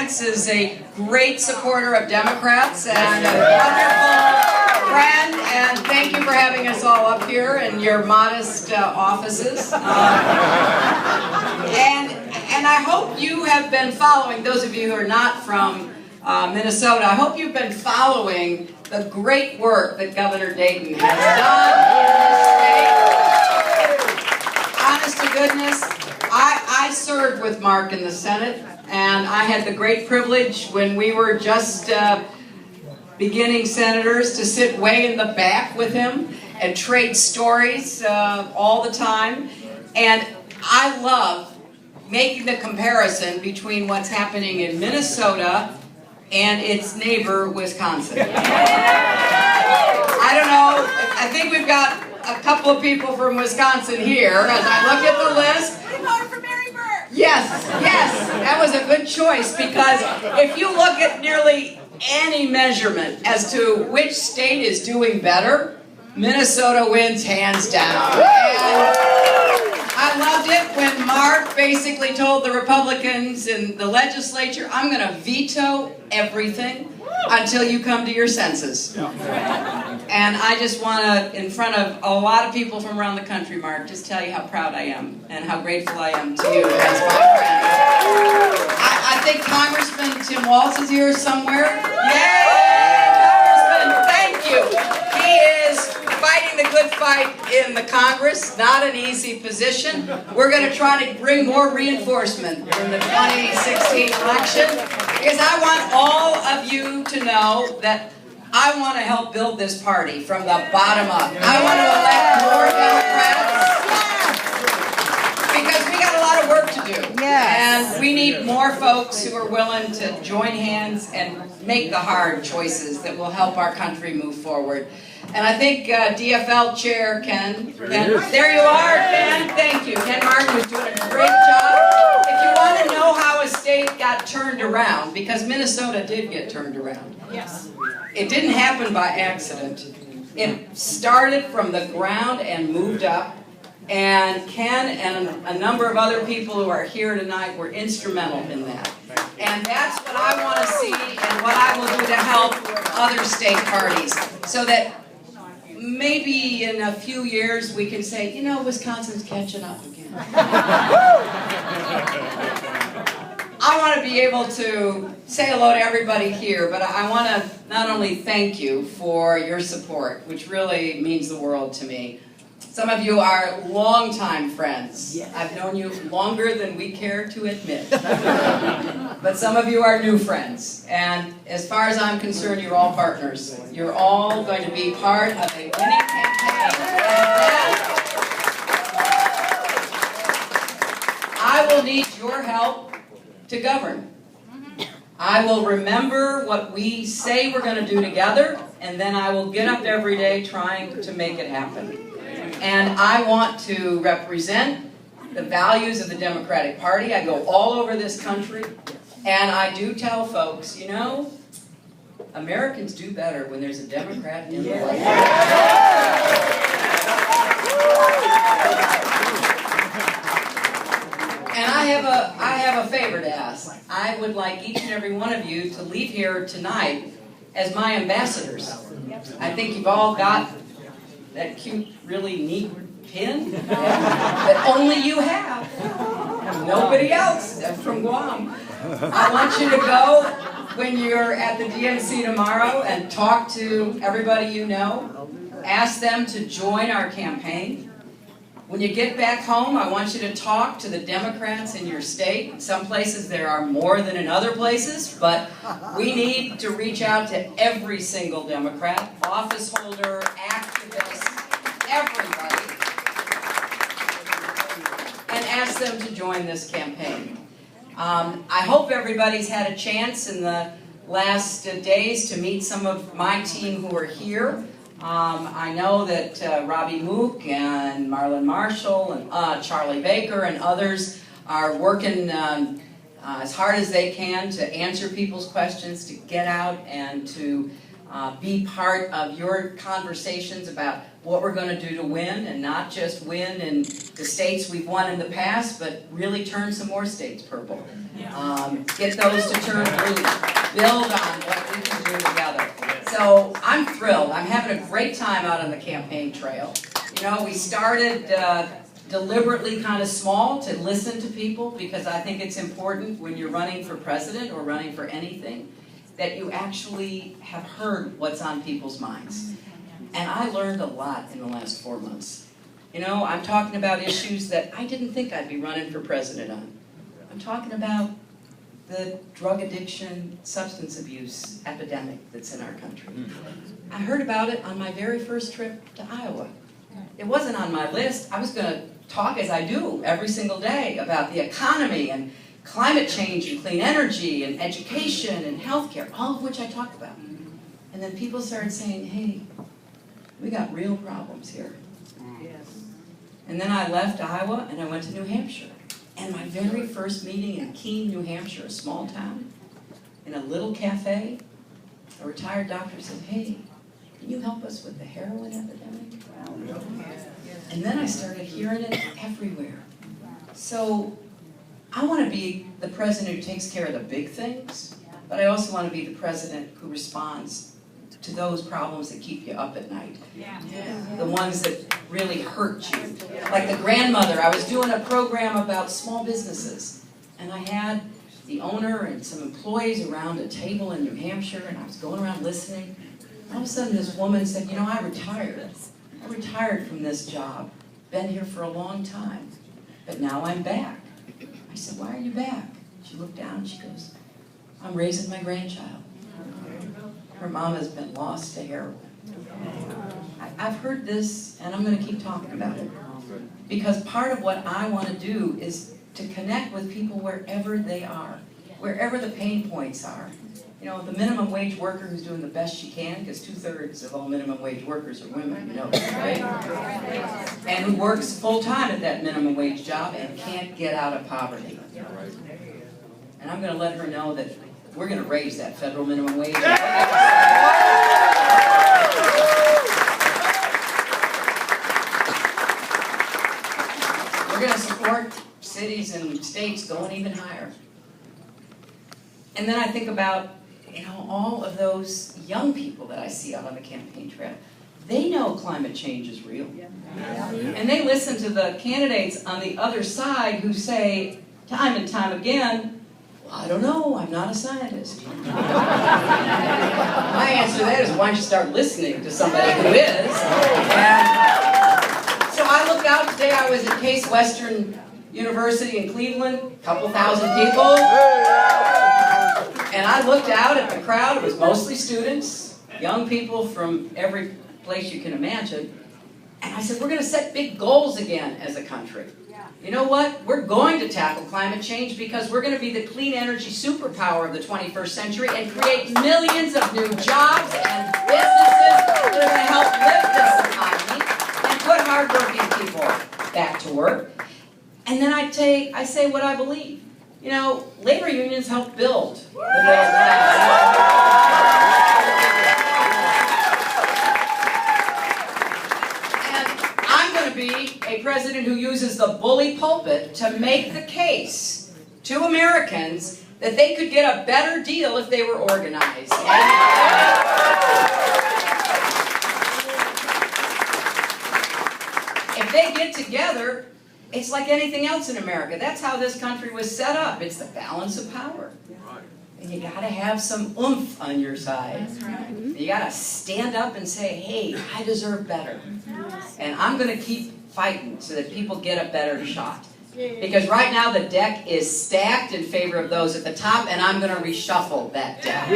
Lance is a great supporter of Democrats and a wonderful friend, and thank you for having us all up here in your modest offices. And I hope you have been following, those of you who are not from Minnesota, I hope you've been following the great work that Governor Dayton has done in this state. Honest to goodness, I served with Mark in the Senate, and I had the great privilege when we were just beginning senators to sit way in the back with him and trade stories all the time. And I love making the comparison between what's happening in Minnesota and its neighbor, Wisconsin. I don't know, I think we've got a couple of people from Wisconsin here as I look at the list. Yes, that was a good choice, because if you look at nearly any measurement as to which state is doing better, Minnesota wins hands down. And I loved it when Mark basically told the Republicans in the legislature, I'm going to veto everything until you come to your senses. And I just want to, in front of a lot of people from around the country, Mark, just tell you how proud I am and how grateful I am to you as my friend. I think Congressman Tim Walz is here somewhere. Yay! Congressman, thank you. He is fighting the good fight in the Congress, not an easy position. We're going to try to bring more reinforcement in the 2016 election, because I want all of you to know that I want to help build this party from the bottom up. I want to elect more Democrats, because we got a lot of work to do. And we need more folks who are willing to join hands and make the hard choices that will help our country move forward. And I think DFL Chair Ken, there you are, Ken, thank you. Ken Martin was doing a great job. If you want to know how a state got turned around, because Minnesota did get turned around. Yes. It didn't happen by accident. It started from the ground and moved up. And Ken and a number of other people who are here tonight were instrumental in that. And that's what I want to see and what I will do to help other state parties, so that maybe in a few years we can say, you know, Wisconsin's catching up again. I want to be able to say hello to everybody here, but I want to not only thank you for your support, which really means the world to me. Some of you are longtime friends. I've known you longer than we care to admit. But some of you are new friends. And as far as I'm concerned, you're all partners. You're all going to be part of a winning campaign. I will need your help to govern. I will remember what we say we're going to do together, and then I will get up every day trying to make it happen. And I want to represent the values of the Democratic Party. I go all over this country, and I do tell folks, you know, Americans do better when there's a Democrat in the White House. And I have a favor to ask. I would like each and every one of you to leave here tonight as my ambassadors. I think you've all got that cute, really neat pin that only you have. Nobody else. I'm from Guam. I want you to go when you're at the DNC tomorrow and talk to everybody you know. Ask them to join our campaign. When you get back home, I want you to talk to the Democrats in your state. In some places there are more than in other places, but we need to reach out to every single Democrat, office holder, activist, everybody, and ask them to join this campaign. I hope everybody's had a chance in the last days to meet some of my team who are here. I know that Robbie Mook and Marlon Marshall and Charlie Baker and others are working as hard as they can to answer people's questions, to get out and to be part of your conversations about what we're going to do to win, and not just win in the states we've won in the past, but really turn some more states purple. Get those to turn blue. Build on what we can do together. So I'm thrilled. I'm having a great time out on the campaign trail. You know, we started deliberately kind of small to listen to people, because I think it's important when you're running for president or running for anything that you actually have heard what's on people's minds. And I learned a lot in the last 4 months. You know, I'm talking about issues that I didn't think I'd be running for president on. I'm talking about the drug addiction, substance abuse epidemic that's in our country. I heard about it on my very first trip to Iowa. It wasn't on my list. I was going to talk, as I do every single day, about the economy and climate change and clean energy and education and healthcare, all of which I talk about. And then people started saying, hey, we got real problems here. And then I left Iowa and I went to New Hampshire. And my very first meeting in Keene, New Hampshire, a small town, in a little cafe, a retired doctor said, hey, can you help us with the heroin epidemic? And then I started hearing it everywhere. So I want to be the president who takes care of the big things, but I also want to be the president who responds to those problems that keep you up at night. The ones that really hurt you. Like the grandmother, I was doing a program about small businesses, and I had the owner and some employees around a table in New Hampshire, and I was going around listening. All of a sudden this woman said, you know, I retired from this job. Been here for a long time, but now I'm back. I said, why are you back? She looked down and she goes, I'm raising my grandchild. Her mom has been lost to heroin. I've heard this, and I'm going to keep talking about it. Because part of what I want to do is to connect with people wherever they are, wherever the pain points are. You know, the minimum wage worker who's doing the best she can, because 2/3 of all minimum wage workers are women, you know, right? And who works full-time at that minimum wage job and can't get out of poverty. And I'm going to let her know that we're going to raise that federal minimum wage. We're going to support cities and states going even higher. And then I think about, you know, all of those young people that I see out on the campaign trail. They know climate change is real. And they listen to the candidates on the other side who say, time and time again, well, I don't know, I'm not a scientist. My answer to that is, why don't you start listening to somebody who is? And so I looked out today, I was at Case Western University in Cleveland, a couple thousand people. And I looked out at the crowd. It was mostly students, young people from every place you can imagine. And I said, we're going to set big goals again as a country. You know what? We're going to tackle climate change because we're going to be the clean energy superpower of the 21st century and create millions of new jobs and businesses that are going to help lift this economy and put hardworking people back to work. And then I say what I believe. You know, labor unions help build the middle class. And I'm going to be a president who uses the bully pulpit to make the case to Americans that they could get a better deal if they were organized. If they get together, it's like anything else in America. That's how this country was set up. It's the balance of power. And you got to have some oomph on your side. You got to stand up and say, hey, I deserve better. And I'm going to keep fighting so that people get a better shot. Because right now the deck is stacked in favor of those at the top, and I'm going to reshuffle that deck.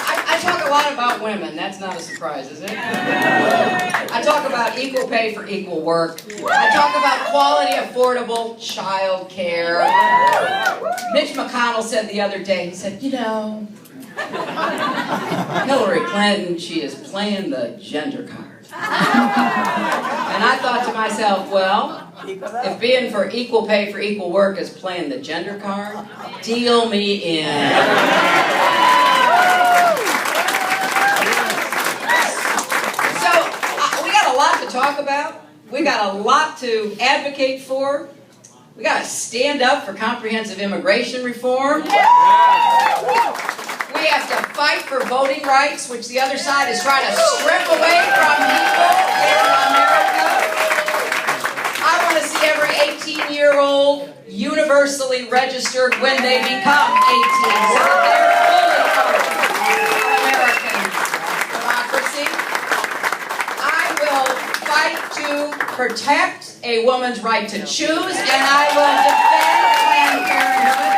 I talk a lot about women. That's not a surprise, is it? I talk about equal pay for equal work. I talk about quality, affordable child care. Mitch McConnell said the other day, he said, you know, Hillary Clinton, she is playing the gender card. And I thought to myself, well, If being for equal pay for equal work is playing the gender card, deal me in. So, we got a lot to talk about. We got a lot to advocate for. We got to stand up for comprehensive immigration reform. We have to fight for voting rights, which the other side is trying to strip away from people here in America. I want to see every 18-year-old universally registered when they become 18, so that they're fully part of American democracy. I will fight to protect a woman's right to choose, and I will defend Planned Parenthood.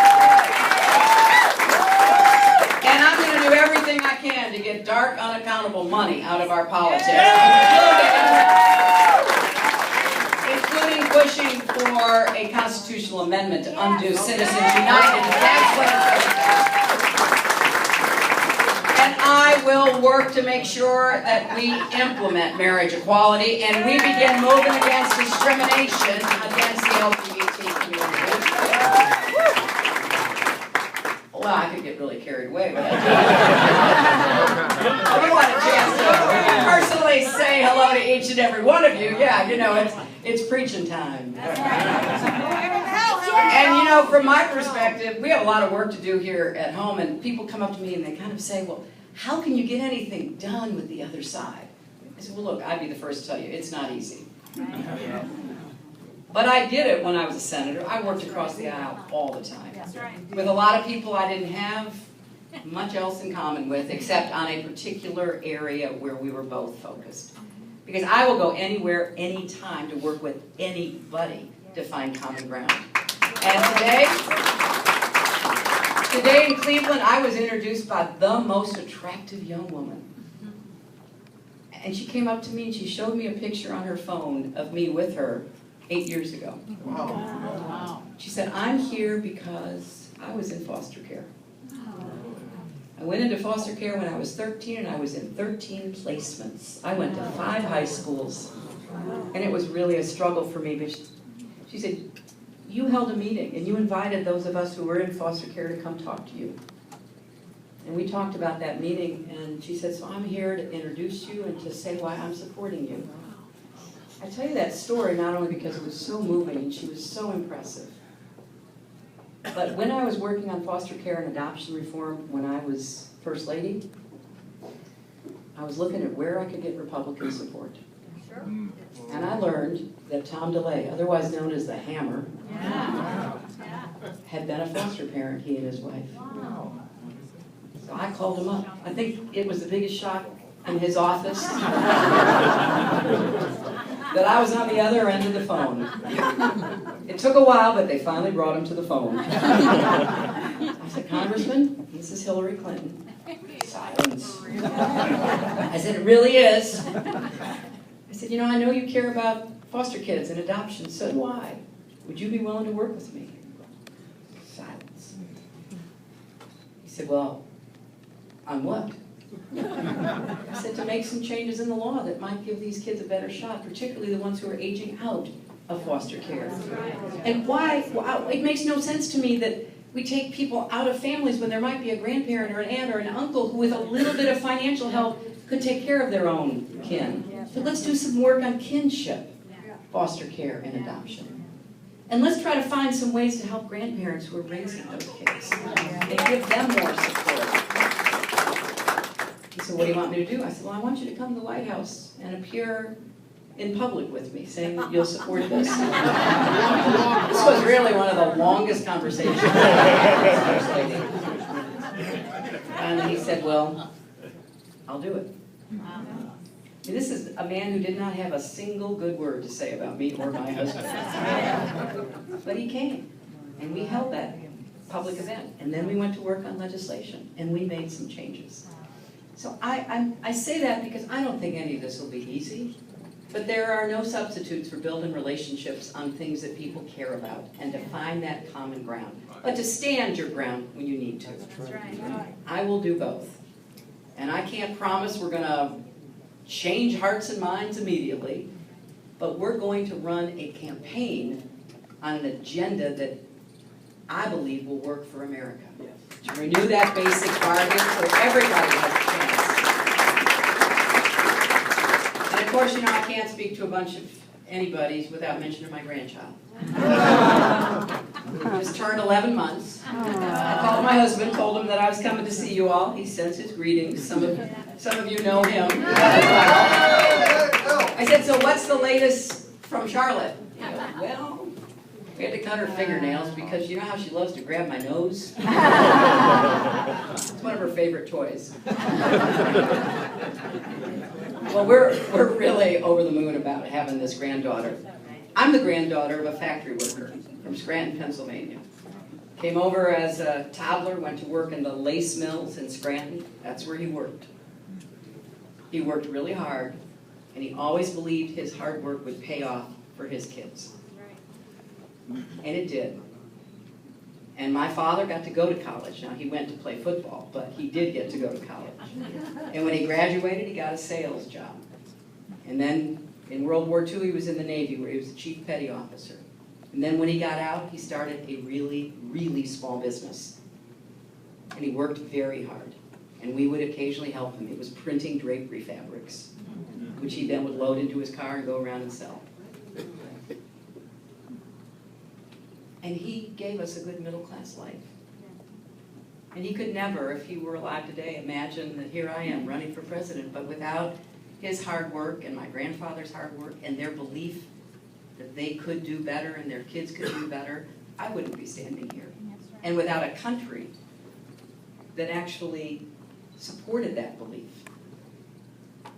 And I'm going to do everything I can to get dark, unaccountable money out of our politics, including pushing for a constitutional amendment to undo Citizens United. That's what it's about. And I will work to make sure that we implement marriage equality and we begin moving against discrimination against the LGBT community. Well, I could get really carried away with that. We want a chance to personally say hello to each and every one of you. Yeah, you know, it's preaching time. And you know, from my perspective, we have a lot of work to do here at home, and people come up to me and they kind of say, well, how can you get anything done with the other side? I said, well, look, I'd be the first to tell you, it's not easy. But I did it when I was a senator. I worked across the aisle all the time. With a lot of people I didn't have much else in common with, except on a particular area where we were both focused. Because I will go anywhere, anytime to work with anybody to find common ground. And today in Cleveland, I was introduced by the most attractive young woman. And she came up to me and she showed me a picture on her phone of me with her 8 years ago. Wow. She said, I'm here because I was in foster care. I went into foster care when I was 13 and I was in 13 placements. I went to 5 high schools and it was really a struggle for me. But she said, you held a meeting and you invited those of us who were in foster care to come talk to you. And we talked about that meeting and she said, so I'm here to introduce you and to say why I'm supporting you. I tell you that story not only because it was so moving and she was so impressive, but when I was working on foster care and adoption reform when I was First Lady, I was looking at where I could get Republican support. And I learned that Tom DeLay, otherwise known as the Hammer, had been a foster parent, he and his wife. So I called him up. I think it was the biggest shock in his office that I was on the other end of the phone. It took a while, but they finally brought him to the phone. I said, Congressman, this is Hillary Clinton. Silence. I said, it really is. I said, you know, I know you care about foster kids and adoption, so do I. Would you be willing to work with me? Silence. He said, well, on what? I said, to make some changes in the law that might give these kids a better shot, particularly the ones who are aging out of foster care. And why, it makes no sense to me that we take people out of families when there might be a grandparent or an aunt or an uncle who with a little bit of financial help could take care of their own kin. So let's do some work on kinship, foster care, and adoption. And let's try to find some ways to help grandparents who are raising those kids and give them more support. He said, what do you want me to do? I said, well, I want you to come to the White House and appear in public with me, saying that you'll support this. This was really one of the longest conversations. And he said, well, I'll do it. And this is a man who did not have a single good word to say about me or my husband. But he came, and we held that public event. And then we went to work on legislation, and we made some changes. So I say that because I don't think any of this will be easy, but there are no substitutes for building relationships on things that people care about and to find that common ground, but to stand your ground when you need to. I will do both. And I can't promise we're going to change hearts and minds immediately, but we're going to run a campaign on an agenda that I believe will work for America. To renew that basic bargain so everybody has a chance. And of course, you know, I can't speak to a bunch of anybody's without mentioning my grandchild. Just turned 11 months. I called my husband, told him that I was coming to see you all. He sends his greetings. Some of you know him. I said, so what's the latest from Charlotte? He goes, well, we had to cut her fingernails because you know how she loves to grab my nose? It's one of her favorite toys. Well, we're really over the moon about having this granddaughter. I'm the granddaughter of a factory worker from Scranton, Pennsylvania. Came over as a toddler, went to work in the lace mills in Scranton. That's where he worked. He worked really hard, and he always believed his hard work would pay off for his kids. And it did. And my father got to go to college. Now, he went to play football, but he did get to go to college. And when he graduated, he got a sales job. And then in World War II, he was in the Navy, where he was the chief petty officer. And then when he got out, he started a really, really small business. And he worked very hard. And we would occasionally help him. It was printing drapery fabrics, which he then would load into his car and go around and sell. And he gave us a good middle-class life. And he could never, if he were alive today, imagine that here I am running for president. But without his hard work and my grandfather's hard work and their belief that they could do better and their kids could do better, I wouldn't be standing here. And without a country that actually supported that belief.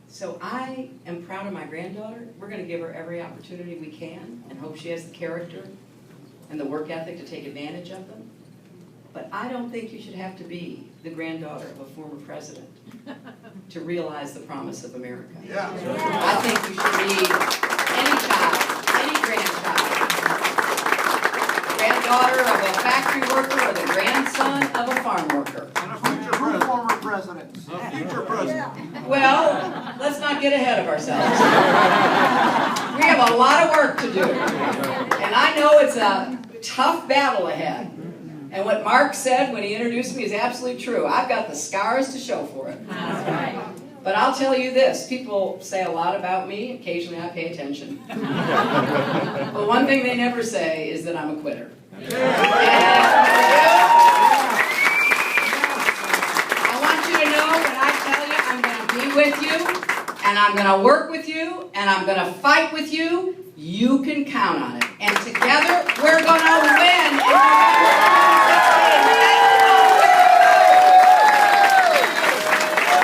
So I am proud of my granddaughter. We're going to give her every opportunity we can and hope she has the character and the work ethic to take advantage of them. But I don't think you should have to be the granddaughter of a former president to realize the promise of America. Yeah. I think you should be any child, any grandchild, granddaughter of a factory worker or the grandson of a farm worker. And a future former president. A future president. Well, let's not get ahead of ourselves. We have a lot of work to do. And I know it's a tough battle ahead. And what Mark said when he introduced me is absolutely true. I've got the scars to show for it. That's right. But I'll tell you this, people say a lot about me. Occasionally I pay attention. But one thing they never say is that I'm a quitter. And I want you to know when I tell you I'm going to be with you, and I'm going to work with you, and I'm going to fight with you, you can count on it. And together, we're going to win.